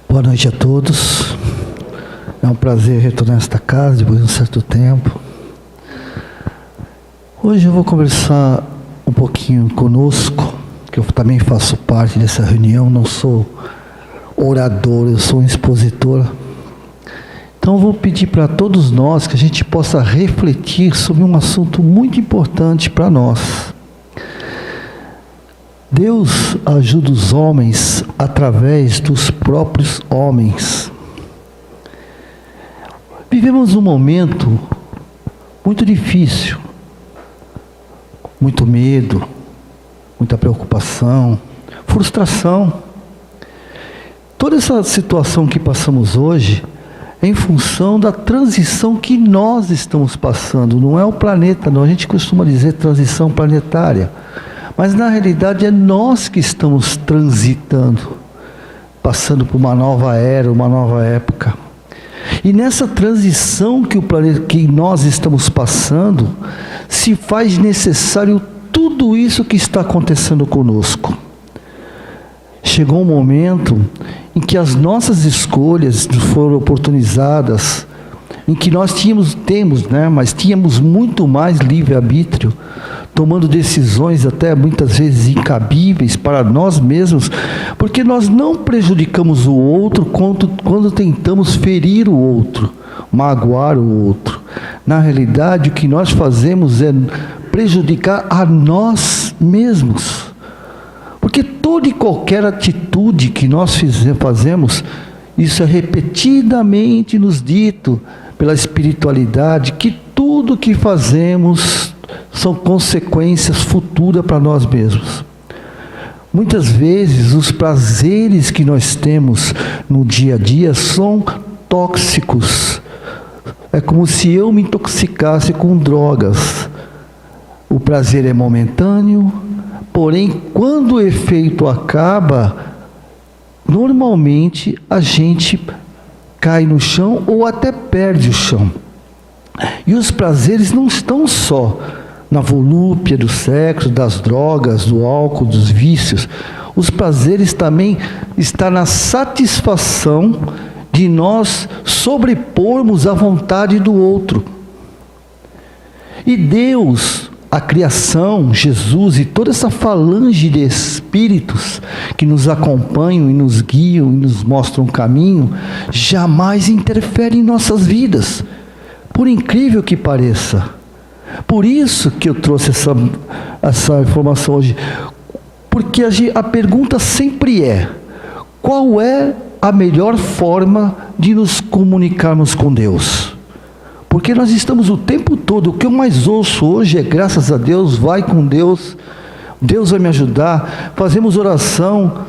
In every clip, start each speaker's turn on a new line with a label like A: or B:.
A: Boa noite a todos. É um prazer retornar a esta casa depois de um certo tempo. Hoje eu vou conversar um pouquinho conosco, que eu também faço parte dessa reunião, não sou orador, eu sou um expositor. Então eu vou pedir para todos nós que a gente possa refletir sobre um assunto muito importante para nós. Deus ajuda os homens através dos próprios homens. Vivemos um momento muito difícil, muito medo, muita preocupação, frustração. Toda essa situação que passamos hoje é em função da transição que nós estamos passando. Não é o planeta, não. A gente costuma dizer transição planetária. Mas na realidade é nós que estamos transitando, passando por uma nova era, uma nova época. E nessa transição que nós estamos passando, se faz necessário tudo isso que está acontecendo conosco. Chegou um momento em que as nossas escolhas foram oportunizadas, em que nós mas tínhamos muito mais livre-arbítrio, tomando decisões até muitas vezes incabíveis para nós mesmos, porque nós não prejudicamos o outro quando tentamos ferir o outro, magoar o outro. Na realidade, o que nós fazemos é prejudicar a nós mesmos. Porque toda e qualquer atitude que nós fazemos, isso é repetidamente nos dito pela espiritualidade, que tudo que fazemos são consequências futuras para nós mesmos. Muitas vezes os prazeres que nós temos no dia a dia são tóxicos. É como se eu me intoxicasse com drogas. O prazer é momentâneo, porém quando o efeito acaba, normalmente a gente cai no chão ou até perde o chão. E os prazeres não estão só na volúpia do sexo, das drogas, do álcool, dos vícios. Os prazeres também estão na satisfação de nós sobrepormos a vontade do outro. E Deus, a criação, Jesus e toda essa falange de espíritos que nos acompanham e nos guiam e nos mostram o caminho, jamais interfere em nossas vidas, por incrível que pareça. Por isso que eu trouxe essa informação hoje, porque a pergunta sempre é: qual é a melhor forma de nos comunicarmos com Deus? Porque nós estamos o tempo todo, o que eu mais ouço hoje é: graças a Deus, vai com Deus, Deus vai me ajudar. Fazemos oração,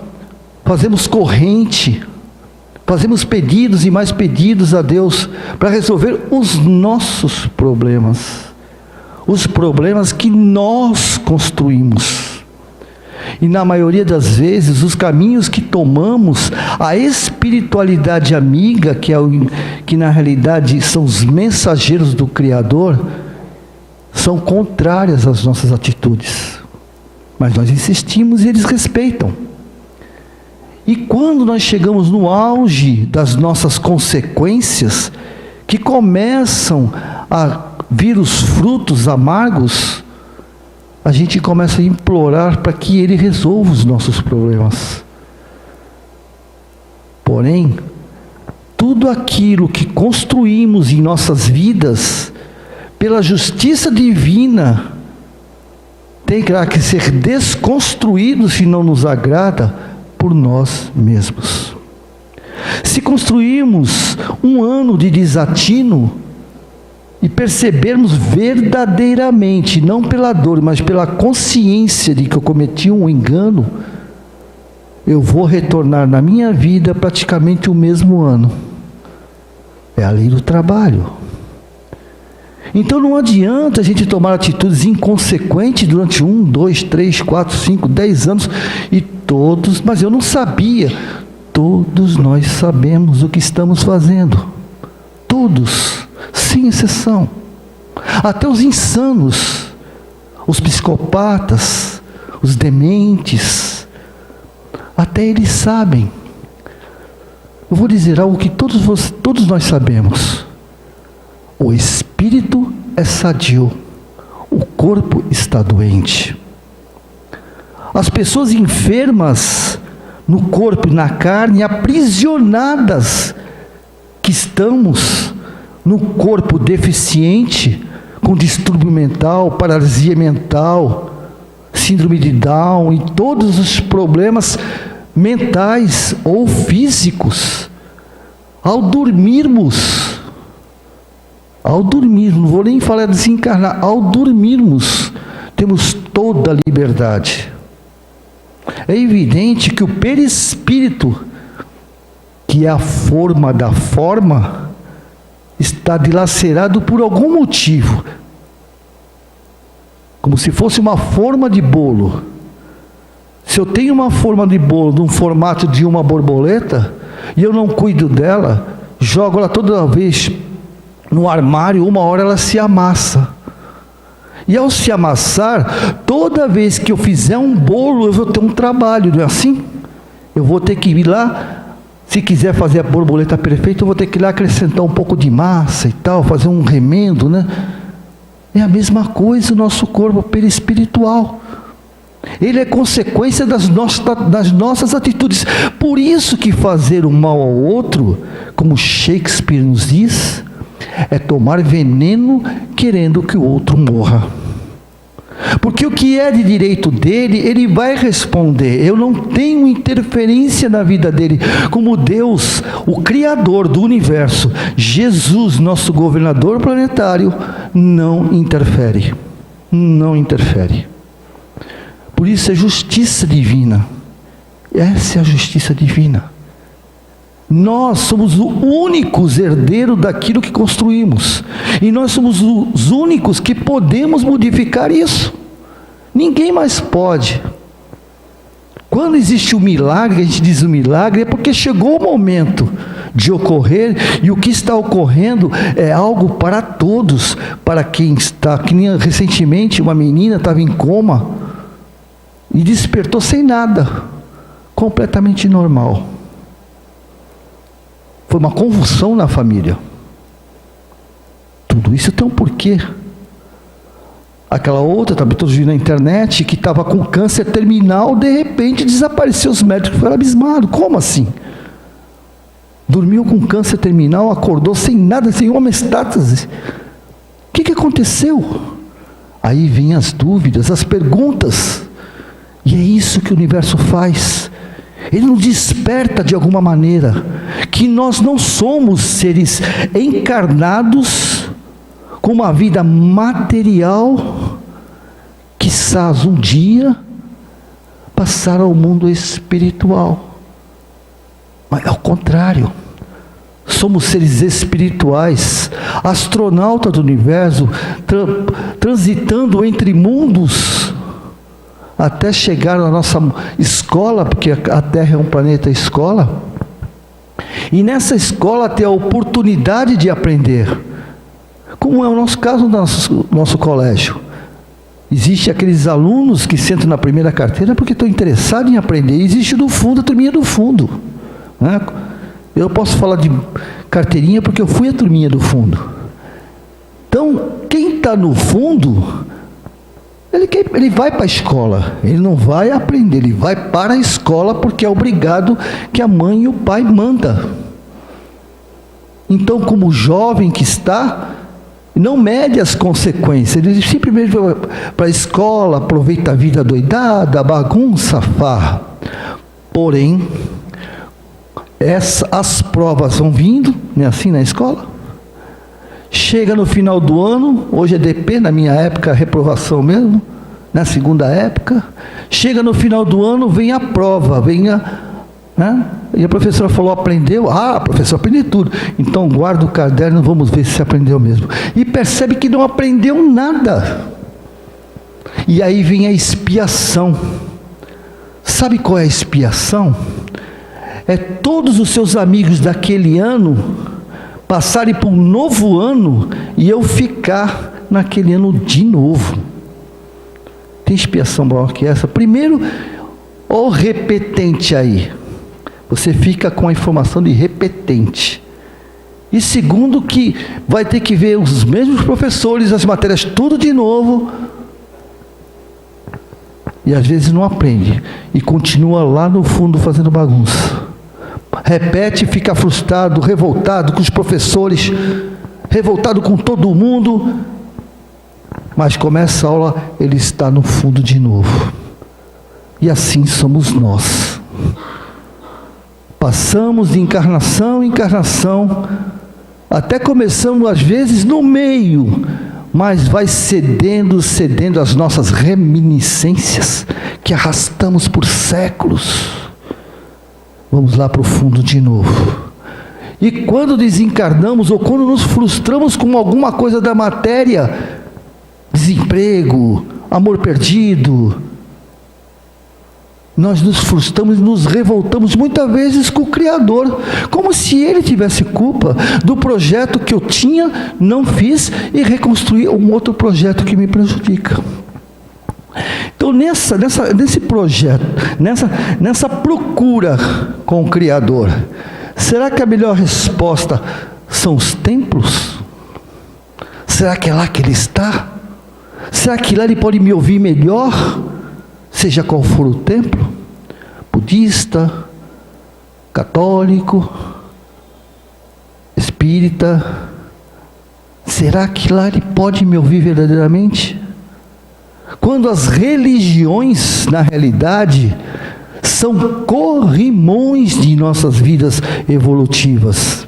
A: fazemos corrente, fazemos pedidos e mais pedidos a Deus para resolver os nossos problemas, os problemas que nós construímos. E na maioria das vezes, os caminhos que tomamos, a espiritualidade amiga, que na realidade são os mensageiros do Criador, são contrárias às nossas atitudes. Mas nós insistimos e eles respeitam. E quando nós chegamos no auge das nossas consequências, que começam a vir os frutos amargos, a gente começa a implorar para que Ele resolva os nossos problemas. Porém, tudo aquilo que construímos em nossas vidas, pela justiça divina, tem que ser desconstruído se não nos agrada por nós mesmos. Se construirmos um ano de desatino e percebermos verdadeiramente, não pela dor, mas pela consciência de que eu cometi um engano, eu vou retornar na minha vida praticamente o mesmo ano. É a lei do trabalho. Então não adianta a gente tomar atitudes inconsequentes durante 1, 2, 3, 4, 5, 10 anos e todos, mas eu não sabia. Todos nós sabemos o que estamos fazendo. Todos, sem exceção. Até os insanos, os psicopatas, os dementes, até eles sabem. Eu vou dizer algo que todos nós sabemos. O espírito é sadio, o corpo está doente. As pessoas enfermas no corpo e na carne, aprisionadas que estamos no corpo deficiente, com distúrbio mental, paralisia mental, síndrome de Down e todos os problemas mentais ou físicos. Ao dormirmos, não vou nem falar de desencarnar, ao dormirmos, temos toda a liberdade. É evidente que o perispírito, que é a forma da forma, está dilacerado por algum motivo, como se fosse uma forma de bolo. Se eu tenho uma forma de bolo no formato de uma borboleta, e eu não cuido dela, jogo ela toda vez no armário, uma hora ela se amassa. E ao se amassar, toda vez que eu fizer um bolo, eu vou ter um trabalho, não é assim? Eu vou ter que ir lá, se quiser fazer a borboleta perfeita, eu vou ter que ir lá acrescentar um pouco de massa e tal, fazer um remendo, né? É a mesma coisa o nosso corpo perispiritual. Ele é consequência das nossas atitudes. Por isso que fazer o mal ao outro, como Shakespeare nos diz, é tomar veneno querendo que o outro morra. Porque o que é de direito dele, ele vai responder. Eu não tenho interferência na vida dele. Como Deus, o Criador do universo, Jesus, nosso governador planetário, não interfere. Não interfere. Por isso é justiça divina. Essa é a justiça divina. Nós somos os únicos herdeiros daquilo que construímos. E nós somos os únicos que podemos modificar isso. Ninguém mais pode. Quando existe o milagre, a gente diz o milagre, é porque chegou o momento de ocorrer, e o que está ocorrendo é algo para todos, para quem está, que nem recentemente uma menina estava em coma, e despertou sem nada, completamente normal. Foi uma convulsão na família. Tudo isso tem um porquê. Aquela outra, também todos viram na internet, que estava com câncer terminal, de repente desapareceu. Os médicos ficaram abismados. Como assim? Dormiu com câncer terminal, acordou sem nada, sem uma metástase. O que aconteceu? Aí vêm as dúvidas, as perguntas. E é isso que o universo faz. Ele nos desperta de alguma maneira, que nós não somos seres encarnados com uma vida material, quizás um dia passar ao mundo espiritual. Mas ao contrário, somos seres espirituais, astronautas do universo, transitando entre mundos, até chegar na nossa escola, porque a Terra é um planeta escola, e nessa escola ter a oportunidade de aprender, como é o nosso caso no nosso colégio. Existe aqueles alunos que sentam na primeira carteira porque estão interessados em aprender, e existe do fundo, a turminha do fundo, né? Eu posso falar de carteirinha porque eu fui a turminha do fundo. Então, quem está no fundo, ele vai para a escola, ele não vai aprender, ele vai para a escola porque é obrigado, que a mãe e o pai mandam. Então, como jovem que está, não mede as consequências, ele simplesmente vai para a escola, aproveita a vida doidada, bagunça, farra. Porém, as provas vão vindo, não é assim na escola? Chega no final do ano, hoje é DP, na minha época reprovação mesmo, na segunda época, chega no final do ano, vem a prova, né? E a professora falou, aprendeu? Ah, professor, aprendi tudo. Então guarda o caderno, vamos ver se aprendeu mesmo. E percebe que não aprendeu nada. E aí vem a expiação. Sabe qual é a expiação? É todos os seus amigos daquele ano passarem por um novo ano e eu ficar naquele ano de novo. Tem expiação maior que essa? Primeiro, o repetente aí. você fica com a informação de repetente. E segundo, que vai ter que ver os mesmos professores, as matérias tudo de novo, e às vezes não aprende, e continua lá no fundo fazendo bagunça. Repete, fica frustrado, revoltado com os professores, revoltado com todo mundo, mas começa a aula, ele está no fundo de novo. E assim somos nós. Passamos de encarnação em encarnação, até começamos às vezes no meio, mas vai cedendo às nossas reminiscências, que arrastamos por séculos. Vamos lá para o fundo de novo. E quando desencarnamos, ou quando nos frustramos com alguma coisa da matéria, desemprego, amor perdido, nós nos frustramos e nos revoltamos muitas vezes com o Criador, como se Ele tivesse culpa do projeto que eu tinha, não fiz, e reconstruir um outro projeto que me prejudica. Então nesse projeto, nessa procura com o Criador, será que a melhor resposta são os templos? Será que é lá que Ele está? Será que lá Ele pode me ouvir melhor? Seja qual for o templo, budista, católico, espírita, será que lá Ele pode me ouvir verdadeiramente? Quando as religiões, na realidade, são corrimões de nossas vidas evolutivas.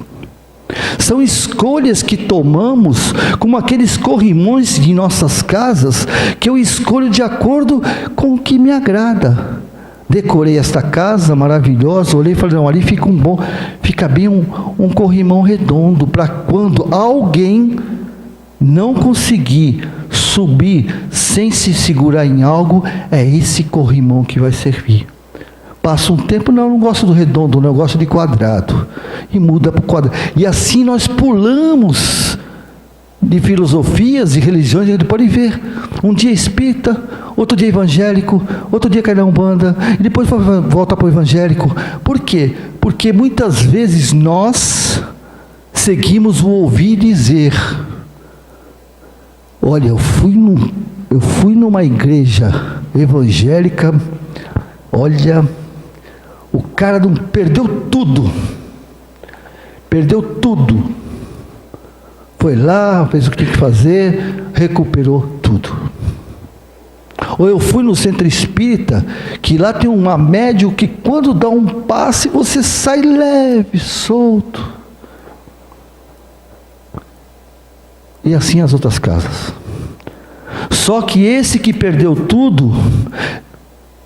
A: São escolhas que tomamos, como aqueles corrimões de nossas casas, que eu escolho de acordo com o que me agrada. Decorei esta casa maravilhosa, olhei e falei, não, ali fica bem um corrimão redondo, para quando alguém não conseguir subir sem se segurar em algo, é esse corrimão que vai servir. Passa um tempo, não gosto do redondo, não, eu gosto de quadrado. E muda para o quadrado. E assim nós pulamos de filosofias e religiões, a gente pode ver. Um dia espírita, outro dia evangélico, outro dia cai na Umbanda, e depois volta para o evangélico. Por quê? Porque muitas vezes nós seguimos o ouvir dizer. Olha, eu fui numa igreja evangélica, olha, o cara perdeu tudo, foi lá, fez o que tinha que fazer, recuperou tudo. Ou eu fui no centro espírita, que lá tem uma médium que quando dá um passe, você sai leve, solto. E assim as outras casas. Só que esse que perdeu tudo,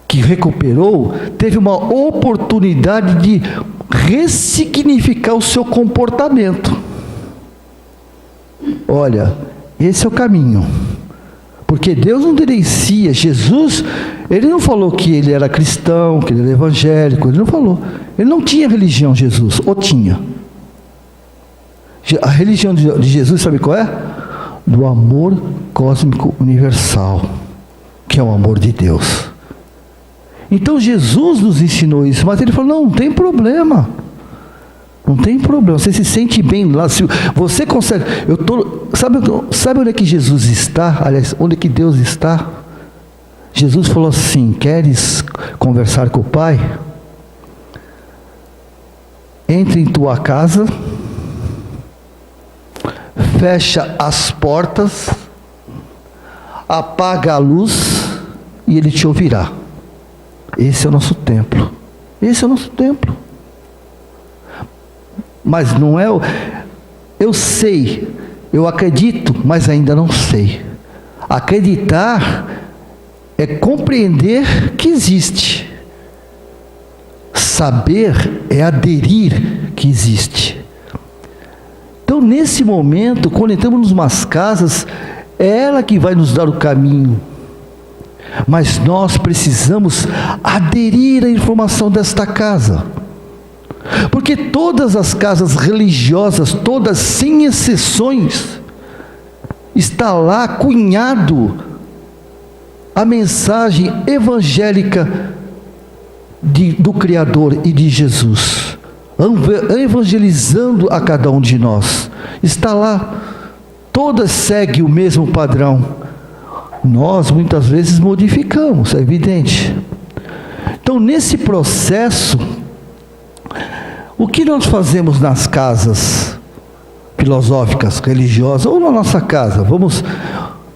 A: que recuperou, teve uma oportunidade de ressignificar o seu comportamento. Olha, esse é o caminho. Porque Deus não diferencia. Jesus, Ele não falou que Ele era cristão, que Ele era evangélico, Ele não falou. Ele não tinha religião, Jesus, ou tinha? A religião de Jesus, sabe qual é? Do amor cósmico universal, que é o amor de Deus. Então Jesus nos ensinou isso, mas Ele falou, não tem problema. Não tem problema, você se sente bem lá, se você consegue. Sabe onde é que Jesus está? Aliás, onde é que Deus está? Jesus falou assim, queres conversar com o Pai? Entre em tua casa, fecha as portas, apaga a luz e Ele te ouvirá. Esse é o nosso templo. Esse é o nosso templo. Mas não é eu sei, eu acredito, mas ainda não sei. Acreditar é compreender que existe. Saber é aderir que existe. Então, nesse momento, quando entramos em umas casas, é ela que vai nos dar o caminho. Mas nós precisamos aderir à informação desta casa. Porque todas as casas religiosas, todas sem exceções, está lá cunhado a mensagem evangélica do Criador e de Jesus, evangelizando a cada um de nós. Está lá, todas seguem o mesmo padrão. Nós muitas vezes modificamos, é evidente. Então, nesse processo, o que nós fazemos nas casas filosóficas, religiosas, ou na nossa casa?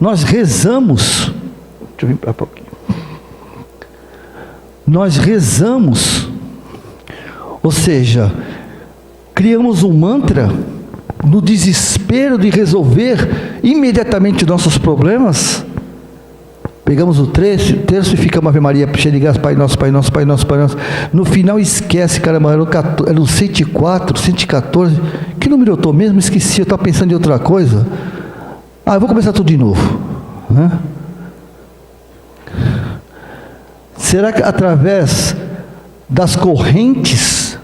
A: Nós rezamos. Deixa eu vir para um pouquinho. Nós rezamos, ou seja, criamos um mantra no desespero de resolver imediatamente nossos problemas. Pegamos o terço e fica uma Ave Maria cheia de graça, Pai Nosso, Pai Nosso, Pai Nosso, Pai Nosso. No final esquece, caramba, era o 104, 114. Que número eu estou mesmo? Esqueci, eu estava pensando em outra coisa. Eu vou começar tudo de novo. Será que através das correntes,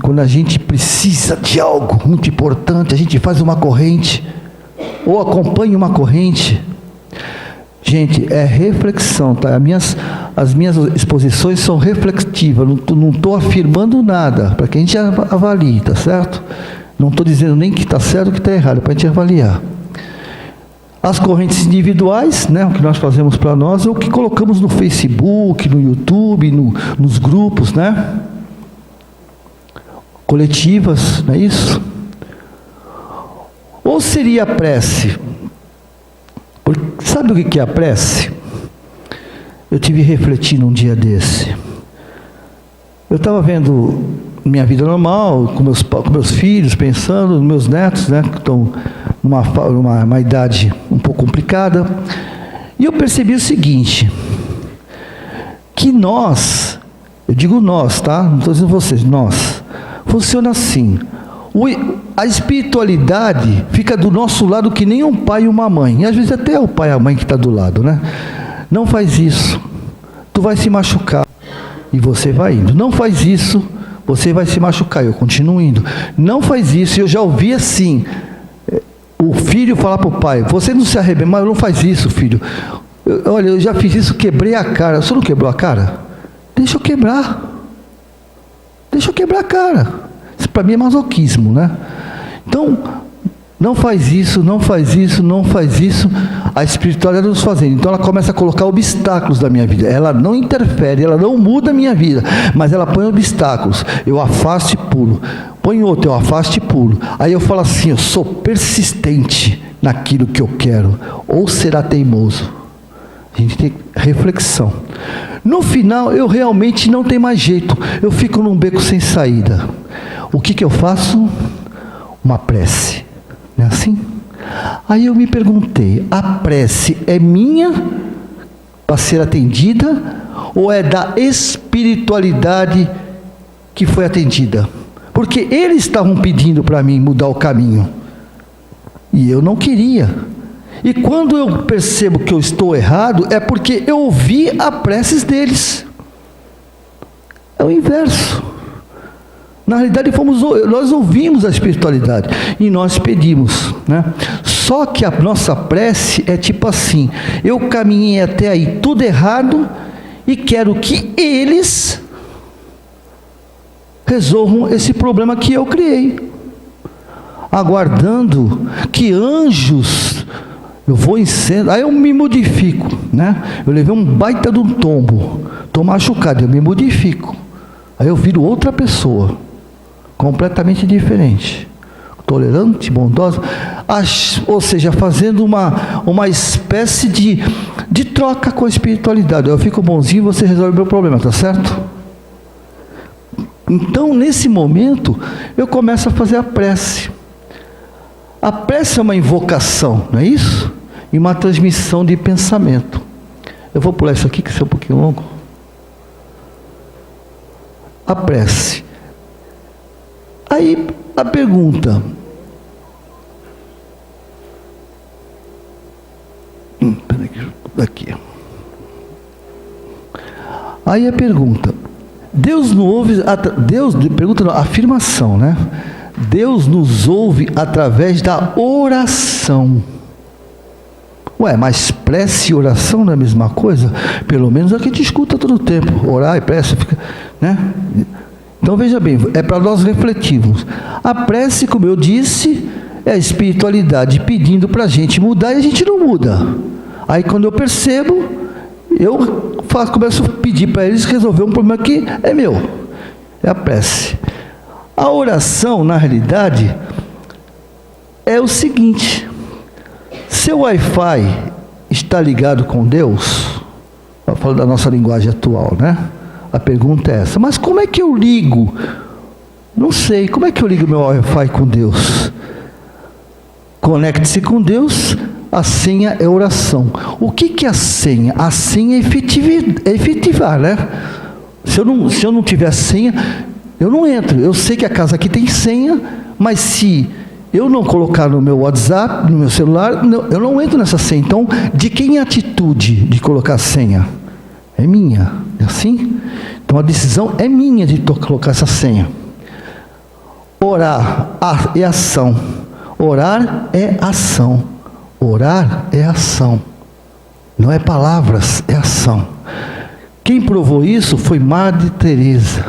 A: quando a gente precisa de algo muito importante, a gente faz uma corrente, ou acompanha uma corrente? Gente, é reflexão, tá? As minhas exposições são reflexivas, não estou afirmando nada, para que a gente avalie, tá certo? Não estou dizendo nem que está certo ou que está errado, para a gente avaliar. As correntes individuais, o que nós fazemos para nós, ou o que colocamos no Facebook, no YouTube, nos grupos, coletivas, não é isso? Ou seria a prece? Sabe o que é a prece? Eu tive refletindo um dia desse. Eu estava vendo minha vida normal, com meus filhos, pensando, nos meus netos, que estão numa idade um pouco complicada. E eu percebi o seguinte, que nós, eu digo nós, tá? Não estou dizendo vocês, nós. Funciona assim. A espiritualidade fica do nosso lado que nem um pai e uma mãe. E às vezes até é o pai e a mãe que está do lado, Não faz isso, tu vai se machucar. E você vai indo. Não faz isso, você vai se machucar. Eu continuo indo. Não faz isso. Eu já ouvi assim, o filho falar para o pai, você não se arrebenta, mas não faz isso, filho. Olha, eu já fiz isso, quebrei a cara. Você não quebrou a cara? Deixa eu quebrar. Deixa eu quebrar a cara. Isso para mim é masoquismo, Então, não faz isso, não faz isso, não faz isso. A espiritualidade nos fazendo. Então ela começa a colocar obstáculos da minha vida. Ela não interfere, ela não muda a minha vida, mas ela põe obstáculos. Eu afasto e pulo. Põe outro, eu afasto e pulo. Aí eu falo assim, eu sou persistente naquilo que eu quero. Ou será teimoso? A gente tem reflexão. No final, eu realmente não tenho mais jeito. Eu fico num beco sem saída. O que eu faço? Uma prece. Não é assim? Aí eu me perguntei, a prece é minha para ser atendida ou é da espiritualidade que foi atendida? Porque eles estavam pedindo para mim mudar o caminho e eu não queria. E quando eu percebo que eu estou errado, é porque eu ouvi a preces deles. É o inverso. Na realidade, nós ouvimos a espiritualidade e nós pedimos, Só que a nossa prece é tipo assim, eu caminhei até aí tudo errado e quero que eles resolvam esse problema que eu criei. Aguardando que anjos, eu vou em cena, aí eu me modifico, Eu levei um baita de um tombo, estou machucado, eu me modifico. Aí eu viro outra pessoa. Completamente diferente, tolerante, bondosa, ou seja, fazendo uma espécie de troca com a espiritualidade. Eu fico bonzinho, você resolve o meu problema, tá certo? Então, nesse momento, eu começo a fazer a prece. A prece é uma invocação, não é isso? E uma transmissão de pensamento. Eu vou pular isso aqui, que isso é um pouquinho longo. A prece. Aí a pergunta, aqui. Aí a pergunta, Deus não ouve, pergunta não, afirmação, Deus nos ouve através da oração. Ué, mas prece e oração não é a mesma coisa? Pelo menos é o que a gente escuta todo o tempo. Orar e prece, fica, né? Então veja bem, é para nós refletirmos. A prece, como eu disse, é a espiritualidade pedindo para a gente mudar e a gente não muda. Aí quando eu percebo, começo a pedir para eles resolver um problema que é meu. É a prece. A oração, na realidade, é o seguinte: seu Wi-Fi está ligado com Deus? Eu falo da nossa linguagem atual, né? A pergunta é essa. Mas como é que eu ligo? Não sei. Como é que eu ligo meu Wi-Fi com Deus? Conecte-se com Deus. A senha é oração. O que é a senha? A senha é efetivar, né? Se eu não tiver senha, eu não entro. Eu sei que a casa aqui tem senha, mas se eu não colocar no meu WhatsApp, no meu celular, eu não entro nessa senha. Então, de quem é a atitude de colocar a senha? É minha. É assim? Então, a decisão é minha de colocar essa senha. Orar é ação. Orar é ação. Orar é ação. Não é palavras, é ação. Quem provou isso foi Madre Teresa.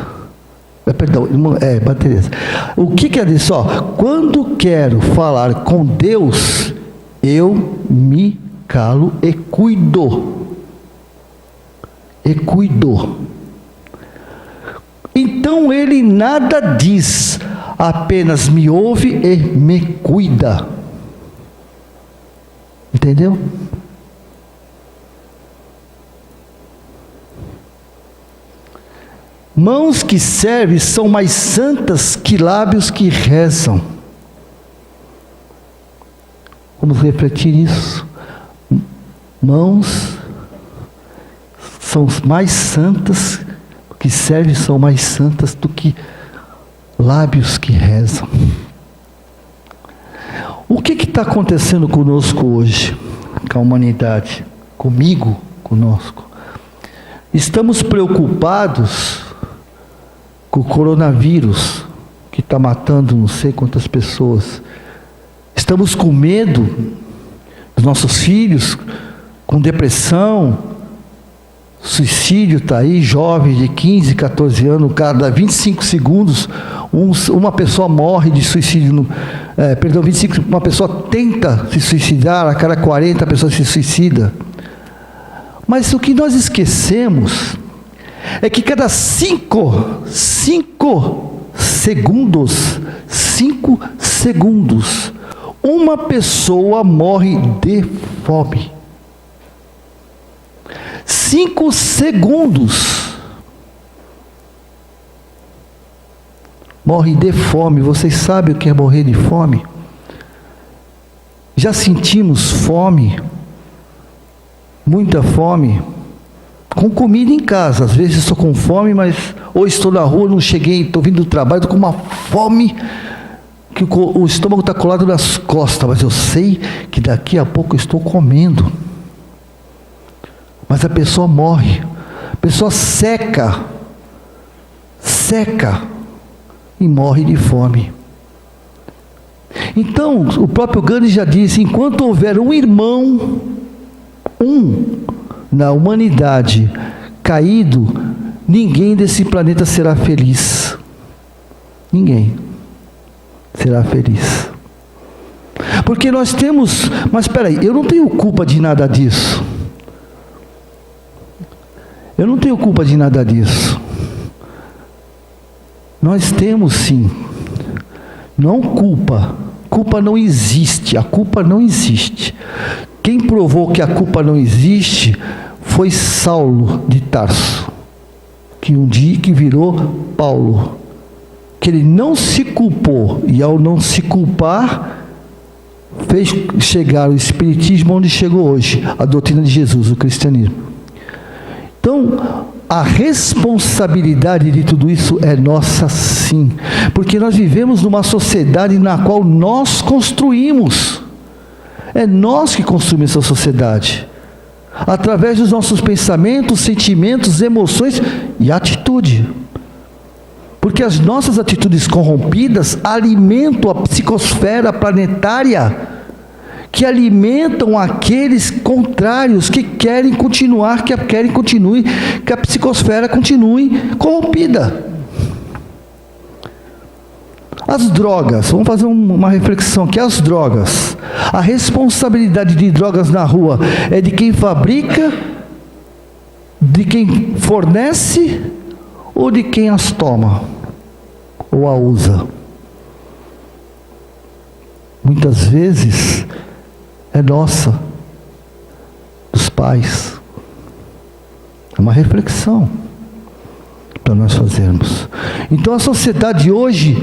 A: Madre Teresa. O que é isso? Quando quero falar com Deus, eu me calo e cuido. Então ele nada diz, apenas me ouve e me cuida. Entendeu? Mãos que servem são mais santas que lábios que rezam. Vamos refletir isso. Mãos são mais santas, que servem são mais santas do que lábios que rezam. O que está acontecendo conosco hoje, com a humanidade? Comigo, conosco. Estamos preocupados com o coronavírus, que está matando não sei quantas pessoas. Estamos com medo dos nossos filhos, com depressão, suicídio está aí, jovens de 15, 14 anos, cada 25 segundos, uma pessoa morre de suicídio, uma pessoa tenta se suicidar, a cada 40 pessoas se suicida. Mas o que nós esquecemos é que cada 5 segundos, uma pessoa morre de fome. 5 segundos. Morre de fome. Vocês sabem o que é morrer de fome? Já sentimos fome? Muita fome? Com comida em casa. Às vezes estou com fome, mas ou estou na rua, não cheguei, estou vindo do trabalho, estou com uma fome que o estômago está colado nas costas, mas eu sei que daqui a pouco eu estou comendo. Mas a pessoa morre, a pessoa seca e morre de fome. Então, o próprio Gandhi já disse: enquanto houver um irmão, na humanidade caído, ninguém desse planeta será feliz. Ninguém será feliz. Porque nós temos, mas espera aí, eu não tenho culpa de nada disso. Eu não tenho culpa de nada disso. Nós temos sim. Não culpa. Culpa não existe. A culpa não existe. Quem provou que a culpa não existe foi Saulo de Tarso, que um dia que virou Paulo, que ele não se culpou, e ao não se culpar, fez chegar o Espiritismo onde chegou hoje, a doutrina de Jesus, o cristianismo. Então, a responsabilidade de tudo isso é nossa sim, porque nós vivemos numa sociedade na qual nós construímos. É nós que construímos essa sociedade, através dos nossos pensamentos, sentimentos, emoções e atitude. Porque as nossas atitudes corrompidas alimentam a psicosfera planetária, que alimentam aqueles contrários que querem continuar, que a psicosfera continue corrompida. As drogas, vamos fazer uma reflexão aqui, as drogas. A responsabilidade de drogas na rua é de quem fabrica, de quem fornece ou de quem as toma ou a usa? Muitas vezes é nossa, dos pais. É uma reflexão para nós fazermos. Então a sociedade hoje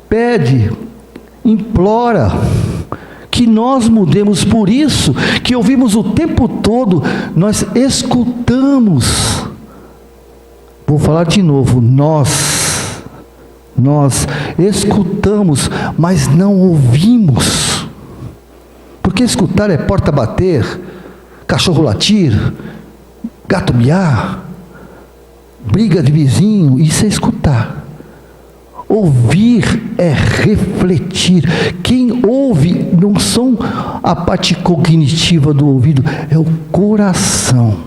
A: pede, implora que nós mudemos. Por isso que ouvimos o tempo todo, nós escutamos. Vou falar de novo, nós escutamos, mas não ouvimos. Porque escutar é porta bater, cachorro latir, gato miar, briga de vizinho, isso é escutar. Ouvir é refletir. Quem ouve não são a parte cognitiva do ouvido, é o coração.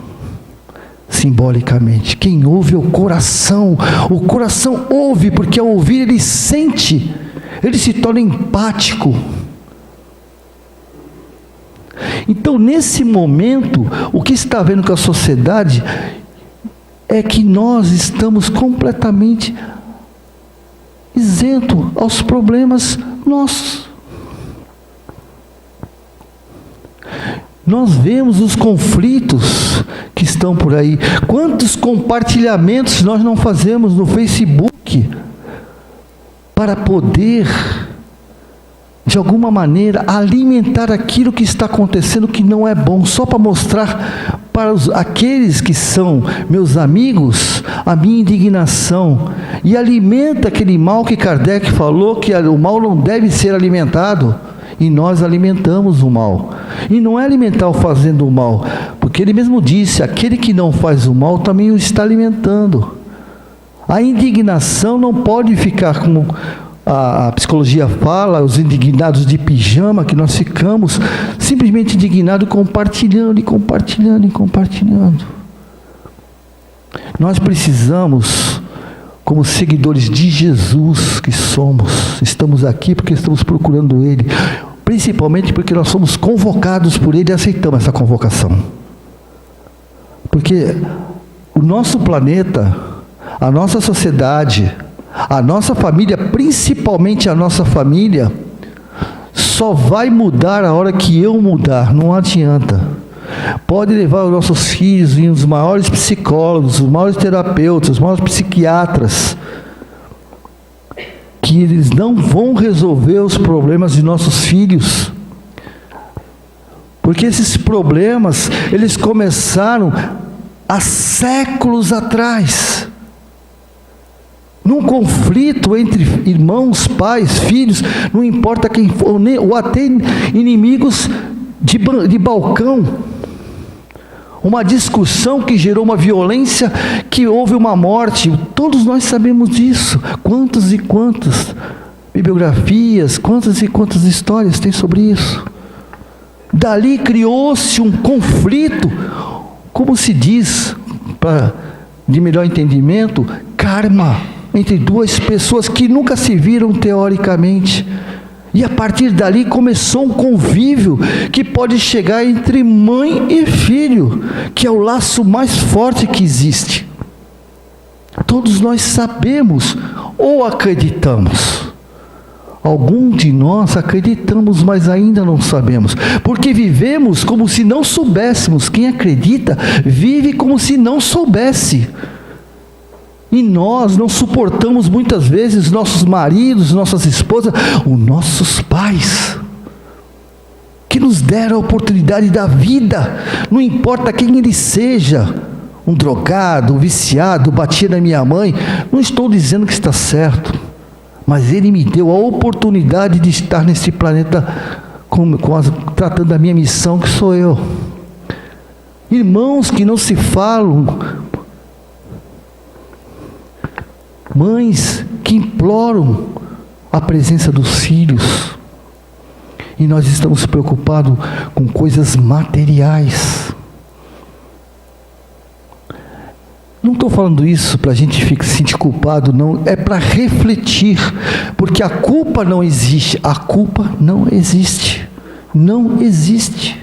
A: Simbolicamente, quem ouve é o coração. O coração ouve, porque ao ouvir ele sente, ele se torna empático. Então, nesse momento, o que está havendo com a sociedade é que nós estamos completamente isento aos problemas nossos. Nós vemos os conflitos que estão por aí. Quantos compartilhamentos nós não fazemos no Facebook para poder, de alguma maneira, alimentar aquilo que está acontecendo que não é bom, só para mostrar para aqueles que são meus amigos a minha indignação, e alimenta aquele mal que Kardec falou, que o mal não deve ser alimentado, e nós alimentamos o mal. E não é alimentar o fazendo o mal, porque ele mesmo disse, aquele que não faz o mal também o está alimentando. A indignação não pode ficar como a psicologia fala, os indignados de pijama, que nós ficamos simplesmente indignados, compartilhando e compartilhando e compartilhando. Nós precisamos, como seguidores de Jesus que somos, estamos aqui porque estamos procurando Ele, principalmente porque nós somos convocados por Ele e aceitamos essa convocação. Porque o nosso planeta, a nossa sociedade, a nossa família, principalmente a nossa família, só vai mudar a hora que eu mudar, não adianta. Pode levar os nossos filhos em os maiores psicólogos, os maiores terapeutas, os maiores psiquiatras, que eles não vão resolver os problemas de nossos filhos. Porque esses problemas, eles começaram há séculos atrás. Num conflito entre irmãos, pais, filhos, não importa quem for, ou até inimigos de balcão. Uma discussão que gerou uma violência, que houve uma morte. Todos nós sabemos disso. Quantas e quantas bibliografias, quantas e quantas histórias tem sobre isso. Dali criou-se um conflito, como se diz, de melhor entendimento, karma, entre duas pessoas que nunca se viram teoricamente. E a partir dali começou um convívio que pode chegar entre mãe e filho, que é o laço mais forte que existe. Todos nós sabemos ou acreditamos. Algum de nós acreditamos, mas ainda não sabemos. Porque vivemos como se não soubéssemos. Quem acredita, vive como se não soubesse. E nós não suportamos muitas vezes nossos maridos, nossas esposas, os nossos pais, que nos deram a oportunidade da vida, não importa quem ele seja, um drogado, um viciado, batia na minha mãe, não estou dizendo que está certo, mas ele me deu a oportunidade de estar nesse planeta, tratando da minha missão, que sou eu. Irmãos que não se falam, mães que imploram a presença dos filhos. E nós estamos preocupados com coisas materiais. Não estou falando isso para a gente se sentir culpado, não. É para refletir. Porque a culpa não existe. A culpa não existe. Não existe.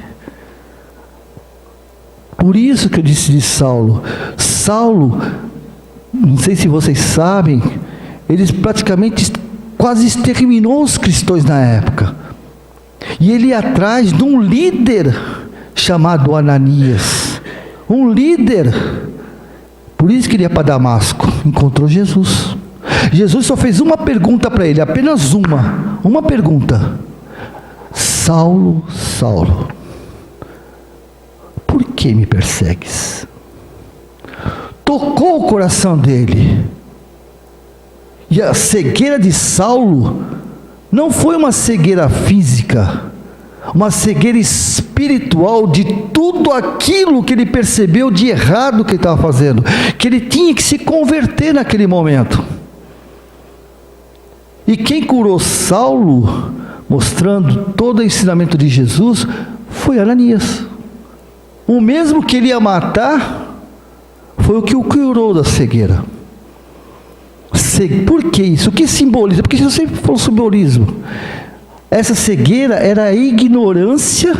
A: Por isso que eu disse de Saulo. Saulo, não sei se vocês sabem, ele praticamente quase exterminou os cristãos na época. E ele ia atrás de um líder chamado Ananias. Um líder. Por isso que ele ia para Damasco. Encontrou Jesus. Jesus só fez uma pergunta para ele, apenas uma. Uma pergunta. Saulo, Saulo, por que me persegues? Tocou o coração dele. E a cegueira de Saulo não foi uma cegueira física, uma cegueira espiritual de tudo aquilo que ele percebeu de errado que ele estava fazendo, que ele tinha que se converter naquele momento. E quem curou Saulo, mostrando todo o ensinamento de Jesus, foi Ananias. O mesmo que ele ia matar, foi o que o curou da cegueira. Por que isso? O que simboliza? Porque Jesus sempre falou simbolismo. Essa cegueira era a ignorância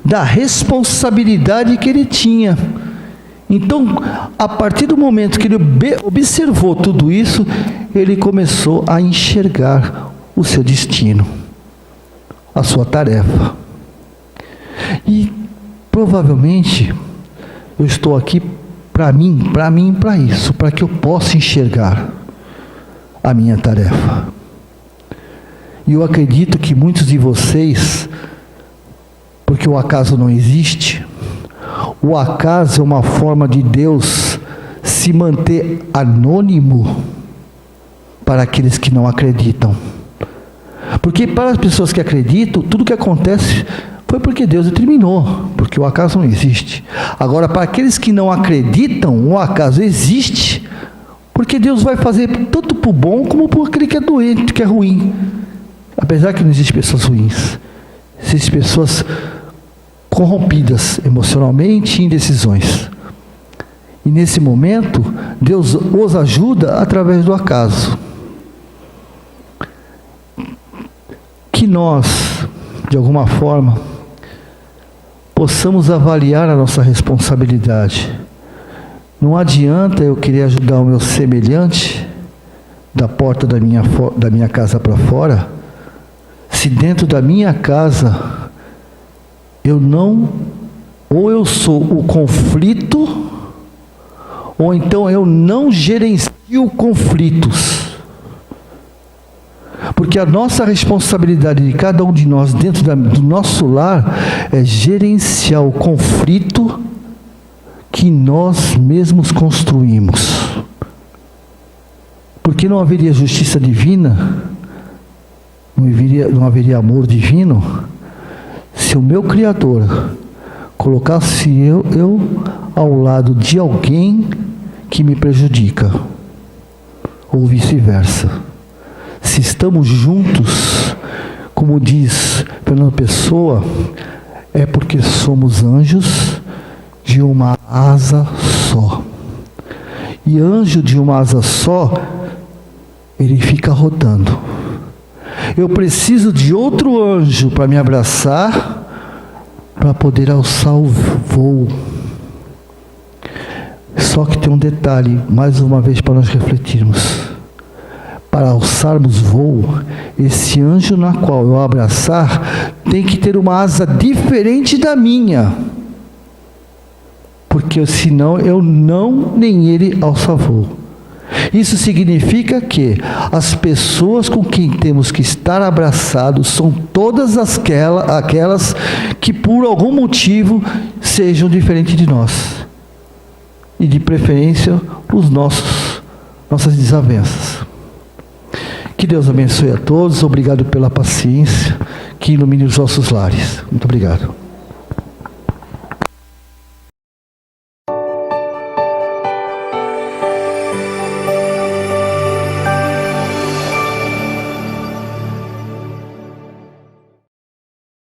A: da responsabilidade que ele tinha. Então, a partir do momento que ele observou tudo isso, ele começou a enxergar o seu destino, a sua tarefa. E provavelmente eu estou aqui para mim, para isso, para que eu possa enxergar a minha tarefa. E eu acredito que muitos de vocês, porque o acaso não existe, o acaso é uma forma de Deus se manter anônimo para aqueles que não acreditam. Porque para as pessoas que acreditam, tudo que acontece foi porque Deus determinou, porque o acaso não existe. Agora, para aqueles que não acreditam, o acaso existe, porque Deus vai fazer tanto para o bom como para aquele que é doente, que é ruim. Apesar que não existem pessoas ruins, existem pessoas corrompidas emocionalmente e em decisões. E nesse momento, Deus os ajuda através do acaso. Que nós, de alguma forma, possamos avaliar a nossa responsabilidade. Não adianta eu querer ajudar o meu semelhante da porta da minha casa para fora, se dentro da minha casa eu não, ou eu sou o conflito, ou então eu não gerencio conflitos. Porque a nossa responsabilidade de cada um de nós dentro do nosso lar é gerenciar o conflito que nós mesmos construímos. Porque não haveria justiça divina, não haveria amor divino, se o meu Criador colocasse eu ao lado de alguém que me prejudica, ou vice-versa. Se estamos juntos, como diz Fernando Pessoa, é porque somos anjos de uma asa só. E anjo de uma asa só, ele fica rodando. Eu preciso de outro anjo para me abraçar, para poder alçar o voo. Só que tem um detalhe, mais uma vez para nós refletirmos. Para alçarmos voo, esse anjo na qual eu abraçar, tem que ter uma asa diferente da minha. Porque senão eu não, nem ele alça voo. Isso significa que as pessoas com quem temos que estar abraçados são todas aquelas que por algum motivo sejam diferentes de nós. E de preferência os nossas desavenças. Que Deus abençoe a todos, obrigado pela paciência, que ilumine os nossos lares. Muito obrigado.